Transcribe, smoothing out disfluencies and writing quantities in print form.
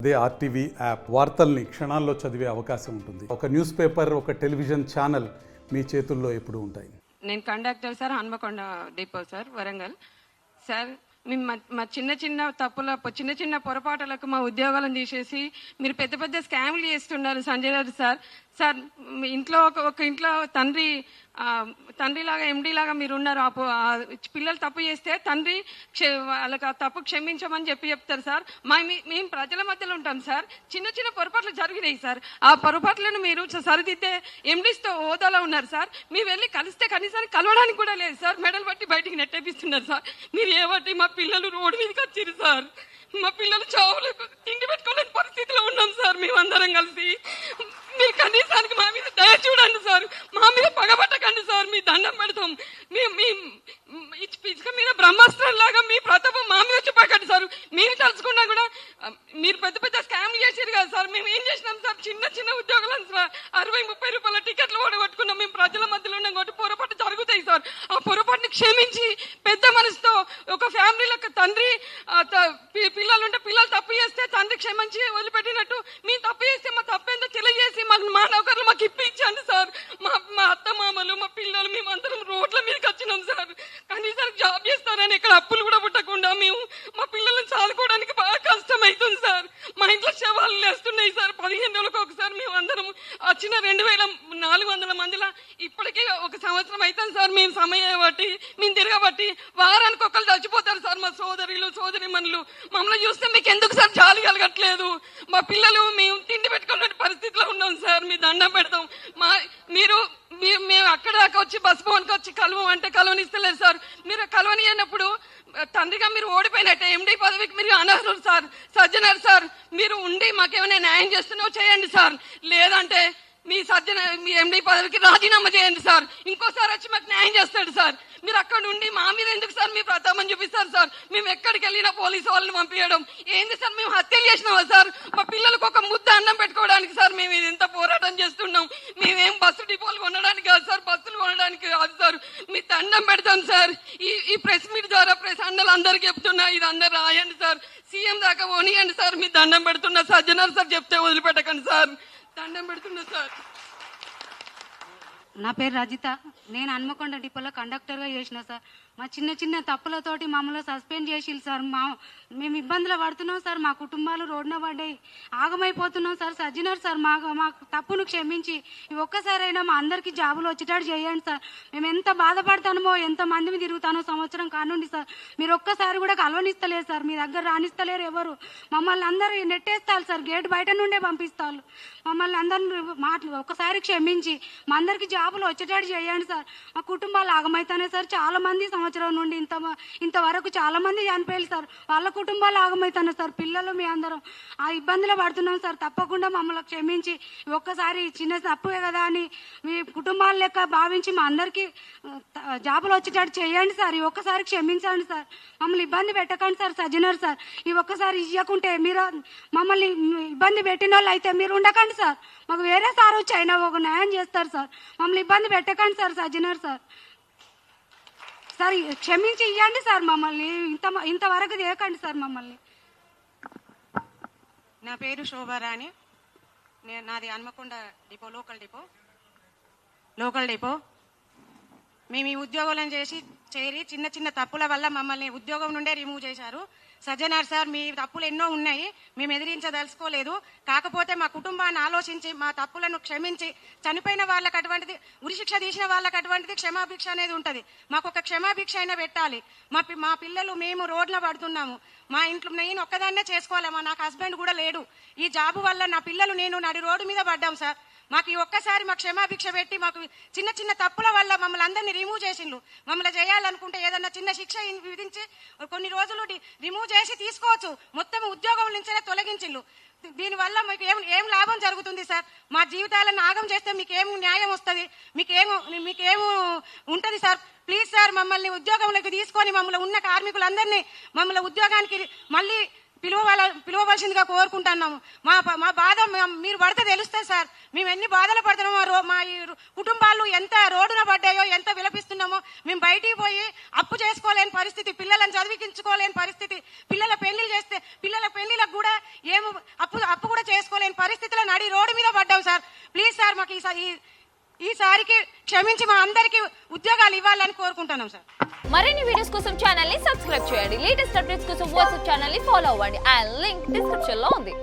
అదే RTV app వార్తల్ని క్షణాల్లో చదివే అవకాశం ఉంటుంది. ఒక న్యూస్ పేపర్, ఒక టెలివిజన్ ఛానల్ మీ చేతుల్లో ఎప్పుడూ ఉంటాయి. నేను conductor sir, Hanamkonda depot sir, Warangal sir. మేము మా చిన్న చిన్న తప్పుల చిన్న చిన్న పొరపాటులకు మా ఉద్యోగాలను తీసేసి మీరు పెద్ద పెద్ద స్కామ్లు చేస్తున్నారు సంజయ్ గారు సార్. సార్ ఇంట్లో ఒక ఇంట్లో తండ్రిలాగా ఎండీ లాగా మీరు ఉన్నారు. పిల్లలు తప్పు చేస్తే తండ్రి వాళ్ళకి ఆ తప్పు క్షమించమని చెప్తారు సార్. మేము ప్రజల మధ్యలో ఉంటాం సార్. చిన్న చిన్న పొరపాట్లు జరిగినాయి సార్. ఆ పొరపాట్లను మీరు సరిదిద్దే ఎండీస్తో హోదాలో ఉన్నారు సార్. మీరు వెళ్ళి కలిస్తే కనీసానికి కలవడానికి కూడా లేదు సార్. మెడలు బట్టి బయటికి నెట్టేపిస్తున్నారు సార్. మీరు ఏబట్టి మా పిల్లలు రోడ్డు మీదకి వచ్చారు సార్. మా పిల్లలు చావులకు తిండి పెట్టుకోలేని పరిస్థితిలో ఉన్నాం సార్. మేమందరం కలిసి మీరు కనీసానికి మా మీద దయ చూడండి సార్. మా మీద పగబట్టకండి సార్. మీ దండం పెడతాం. ఇసుక మీద బ్రహ్మాస్త్రం లాగా మీ ప్రతాపం మా మీద చూపకండి సార్. మేము తలుచుకున్నా కూడా మీరు పెద్ద పెద్ద స్కామ్లు చేసారు కదా సార్. మేము ఏం చేసినాం సార్? చిన్న చిన్న ఉద్యోగాలను 60-30 రూపాయల టికెట్లు ఓడగొట్టుకున్నాం. మేము ప్రజల మధ్యలో ఉన్నాం కాబట్టి పొరపాటు జరుగుతాయి సార్. ఆ పొరపాటుని క్షమించి పెద్ద మనసుతో ఒక ఫ్యామిలీలకు తండ్రి పిల్లలుంటే పిల్లలు తప్పు చేస్తే తండ్రి క్షమించి వదిలిపెట్టినట్టు మేము తప్పు చేస్తే మా తప్పేందో తెలియజేసి మా నౌకర్లు మాకు ఇప్పించండి సార్. మా అత్త మామలు, మా పిల్లలు, మేమందరం రోడ్ల మీదకి వచ్చినాం సార్. కనీసం జాబ్ చేస్తారని ఇక్కడ అప్పులు కూడా పుట్టకుండా మేము మా పిల్లల్ని చదువుకోవడానికి బాగా కష్టం అవుతుంది సార్. మా ఇంట్లో శవాలు లేస్తున్నాయి సార్. 15 రోజులకు ఒకసారి మేము అందరం వచ్చిన 2400 మందిలో ఇప్పటికీ 1 సంవత్సరం అవుతుంది సార్. మేము సమయం బట్టి మేము తిరగబట్టి వారానికి ఒకళ్ళు చచ్చిపోతారు సార్. మా సోదరులు సోదరిమణులు మమ్మల్ని చూస్తే మీకు ఎందుకు సార్ జాలి కలగట్లేదు? మా పిల్లలు మేము తిండి పెట్టుకునే పరిస్థితిలో ఉన్నాం సార్. మీ దండం పెడతాం. మేము అక్కడ దాకా వచ్చి బస్ భవన్కి వచ్చి కలవంటే కలవనిస్తలేదు సార్. మీరు కలవనియనప్పుడు తండ్రిగా మీరు ఓడిపోయినట్టే. ఎండీ పదవికి మీరు అనర్హులు సార్. సజ్జనర్ సార్, మీరు ఉండి మాకేమైనా న్యాయం చేస్తున్నావో చేయండి సార్. లేదంటే మీ ఎండీ పదవికి రాజీనామా చేయండి సార్. ఇంకోసారి వచ్చి మాకు న్యాయం చేస్తాడు సార్. మీరు అక్కడ ఉండి మా మీద ఎందుకు సార్ మీ ప్రతాపం చూపిస్తారు సార్? మేము ఎక్కడికి వెళ్ళినా పోలీసు వాళ్ళని పంపించడం ఏంది సార్? మేము హత్యలు చేసినావా సార్? మా పిల్లలకు ఒక ముద్ద అన్నం పెట్టుకోవడానికి సార్ మేము ఇది ఎంత పోరాటం చేస్తున్నాం. మేమేం బస్సు డిపోలు కొనడానికి కాదు సార్, బస్సులు కొనడానికి కాదు సార్. మీ దండం పెడతాం సార్. ఈ ప్రెస్ మీట్ ద్వారా ప్రెస్ అన్నలు అందరికి చెప్తున్నా, ఇది అందరు రాయండి సార్. సీఎం దాకా పోనీయండి సార్. మీ దండం పెడుతున్నా. సజ్జనార్ సార్ చెప్తే వదిలిపెట్టకండి సార్. దండం పెడుతున్నా సార్. నా పేరు రజిత. నేను హన్మకొండ డిపోలో కండక్టర్గా చేసిన సార్. మా చిన్న చిన్న తప్పులతోటి మమ్మల్ని సస్పెండ్ చేసిల్లు సార్. మేము ఇబ్బందులు పడుతున్నాం సార్. మా కుటుంబాలు రోడ్డున పడ్డాయి, ఆగమైపోతున్నాం సార్. సజ్జనర్ సార్ మా తప్పును క్షమించి ఒక్కసారైనా మా అందరికీ జాబులు వచ్చేటట్టు చేయండి సార్. మేము ఎంత బాధపడతానో, ఎంత మందిని తిరుగుతానో సంవత్సరం కానుండి సార్. మీరు ఒక్కసారి కూడా కలవనిస్తలేరు సార్. మీ దగ్గర రాణిస్తలేరు ఎవరు. మమ్మల్ని అందరూ నెట్టేస్తారు సార్. గేట్ బయట నుండే పంపిస్తారు. మమ్మల్ని అందరిని ఒక్కసారి క్షమించి మా అందరికీ జాబులు వచ్చేటట్టు చేయండి సార్. మా కుటుంబాలు ఆగమైతానే సార్. చాలా మంది సంవత్సరం నుండి ఇంతవరకు చాలా మంది చనిపోయారు సార్. వాళ్ళ కుటుంబాలు ఆగమైతానే సార్. పిల్లలు మీ అందరం ఆ ఇబ్బందులు పడుతున్నాం సార్. తప్పకుండా మమ్మల్ని క్షమించి ఒక్కసారి చిన్న తప్పువే కదా అని మీ కుటుంబాల లెక్క భావించి మా అందరికీ జాబులు వచ్చేటట్టు చేయండి సార్. ఈ ఒక్కసారి క్షమించండి సార్. మమ్మల్ని ఇబ్బంది పెట్టకండి సార్. సజ్జనర్ సార్, ఈ ఒక్కసారి ఇవ్వకుంటే మీరు మమ్మల్ని ఇబ్బంది పెట్టిన వాళ్ళు అయితే మీరు ఉండకండి సార్. మాకు వేరే సార్ వచ్చి అయినా ఒక న్యాయం చేస్తారు సార్. మమ్మల్ని ఇబ్బంది పెట్టకండి సార్. సజ్జనర్ సార్ సార్ క్షమించి ఇవ్వండి సార్. మమ్మల్ని ఇంతవరకు చేయకండి సార్ మమ్మల్ని. నా పేరు శోభారాణి. నాది హన్మకొండ డిపో, లోకల్ డిపో. మేము ఈ ఉద్యోగాలను చేరి చిన్న చిన్న తప్పుల వల్ల మమ్మల్ని ఉద్యోగం నుండే రిమూవ్ చేశారు. సజ్జనార్ సార్, మీ తప్పులు ఎన్నో ఉన్నాయి, మేము ఎదిరించదలుచుకోలేదు. కాకపోతే మా కుటుంబాన్ని ఆలోచించి మా తప్పులను క్షమించి చనిపోయిన వాళ్ళకి అటువంటిది, ఉరిశిక్ష తీసిన వాళ్ళకి అటువంటిది క్షమాభిక్ష అనేది ఉంటుంది. మాకు ఒక క్షమాభిక్ష అయినా పెట్టాలి. మా పిల్లలు మేము రోడ్ల పడుతున్నాము. మా ఇంట్లో నేను ఒక్కదాన్నే చేసుకోవాలి. నాకు హస్బెండ్ కూడా లేడు. ఈ జాబు వల్ల నా పిల్లలు నేను నడి రోడ్డు మీద పడ్డాం సార్. మాకు ఈ ఒక్కసారి మాకు క్షమాభిక్ష పెట్టి మాకు చిన్న చిన్న తప్పుల వల్ల మమ్మల్ని అందరినీ రిమూవ్ చేసిండ్రు. మమ్మల్ని చేయాలనుకుంటే ఏదన్నా చిన్న శిక్ష విధించి కొన్ని రోజులు రిమూవ్ చేసి తీసుకోవచ్చు. మొత్తం ఉద్యోగం నుంచే తొలగించిండ్రు. దీనివల్ల మీకు ఏం లాభం జరుగుతుంది సార్? మా జీవితాలను ఆగం చేస్తే మీకేం న్యాయం వస్తుంది? మీకేమో ఉంటుంది సార్? ప్లీజ్ సార్, మమ్మల్ని ఉద్యోగంలోకి తీసుకొని మమ్మల్ని ఉన్న కార్మికులందరినీ మమ్మల్ని ఉద్యోగానికి మళ్ళీ పిలవవలసిందిగా కోరుకుంటున్నాము. మా బాధ మీరు పడితే తెలుస్తుంది సార్. మేము ఎన్ని బాధలు పడుతున్నామో, మా ఈ కుటుంబాలు ఎంత రోడ్డున పడ్డాయో, ఎంత విలపిస్తున్నామో. మేము బయటికి పోయి అప్పు చేసుకోలేని పరిస్థితి, పిల్లలను చదివించుకోలేని పరిస్థితి, పిల్లల పెళ్లిళ్ళు చేస్తే పిల్లల పెళ్లిలకు కూడా అప్పు కూడా చేసుకోలేని పరిస్థితిలో నడి రోడ్డు మీద పడ్డాం సార్. ప్లీజ్ సార్, మాకు ఈసారికి క్షమించి మా అందరికి ఉద్యోగాలు ఇవ్వాలని కోరుకుంటున్నాం సార్. మరిన్ని వీడియోస్ కోసం ఛానల్ ని సబ్స్క్రైబ్ చేయండి. లేటెస్ట్ అప్డేట్స్ కోసం వాట్సాప్ ఛానల్ ని ఫాలో అవ్వండి. ఆ లింక్ డిస్క్రిప్షన్ లో ఉంది.